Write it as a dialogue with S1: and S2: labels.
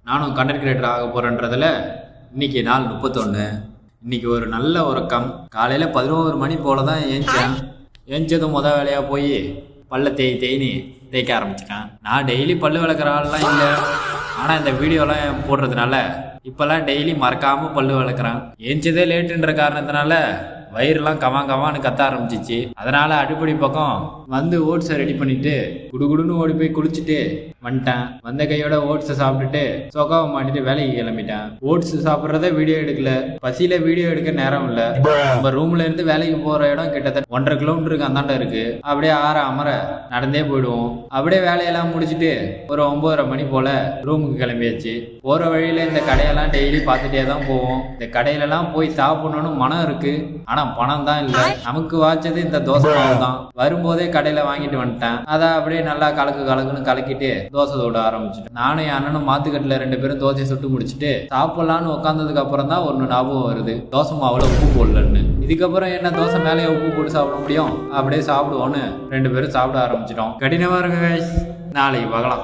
S1: நானும் content creator ஆக போகிறேன்றதில் இன்றைக்கி நாள் 31. இன்றைக்கி ஒரு நல்ல உறக்கம். காலையில் 11 மணி போல் தான் ஏஞ்சதும் வேலையாக போய் பல்ல தேய்னி தேய்க்க ஆரம்பிச்சிட்டேன். நான் டெய்லி பல்லு விளக்குற ஆள்லாம் இல்லை, ஆனால் இந்த வீடியோலாம் போடுறதுனால இப்போல்லாம் டெய்லி மறக்காமல் பல்லு விளக்குறேன். ஏஞ்சதே லேட்டுன்ற காரணத்தினால வயிறுலாம் கவான்னு கத்த ஆரம்பிச்சிச்சு. அதனால அடுப்படி பக்கம் வந்து ஓட்ஸை ரெடி பண்ணிட்டு குடுகுடுன்னு ஓடி போய் குளிச்சுட்டு வந்துட்டேன். வந்த கையோட ஓட்ஸை சாப்பிட்டுட்டு சொக்காவை மாட்டிட்டு வேலைக்கு கிளம்பிட்டேன். ஓட்ஸ் சாப்பிட்றத வீடியோ எடுக்கல, பசியில வீடியோ எடுக்க நேரம் இல்லை. நம்ம ரூம்ல இருந்து வேலைக்கு போற இடம் கிட்டத்தட்ட 1.5 கிலோமீட்டருக்கு அந்தாண்ட இருக்கு. அப்படியே அமர நடந்தே போயிடுவோம். அப்படியே வேலையெல்லாம் முடிச்சுட்டு ஒரு 9:30 மணி போல ரூமுக்கு கிளம்பியாச்சு. போற வழியில இந்த கடையெல்லாம் டெய்லி பார்த்துட்டே தான் போவோம். இந்த கடையிலலாம் போய் சாப்பிடணும்னு மனம் இருக்கு, ஆனா பணம் தான் இல்லை. நமக்கு வாச்சது இந்த தோசை மாவு தான். வரும்போதே கடையில வாங்கிட்டு வந்துட்டேன். அதை அப்படியே நல்லா கலக்குன்னு கலக்கிட்டு தோசை சுட ஆரம்பிச்சுட்டேன். நானும் என் அண்ணனும் மாத்துக்கட்டில் 2 பேரும் தோசையை சுட்டு முடிச்சுட்டு சாப்பிடலான்னு உட்காந்ததுக்கு அப்புறம் தான் ஒன்று ஞாபகம் வருது, தோசை மாவுல உப்பு போடலன்னு. இதுக்கப்புறம் என்ன தோசை மேலேயே உப்பு போட்டு சாப்பிட முடியும்? அப்படியே சாப்பிடுவோன்னு 2 பேரும் சாப்பிட ஆரம்பிச்சிட்டோம். கடினமா இருக்கு, நாளைக்கு பார்க்கலாம்.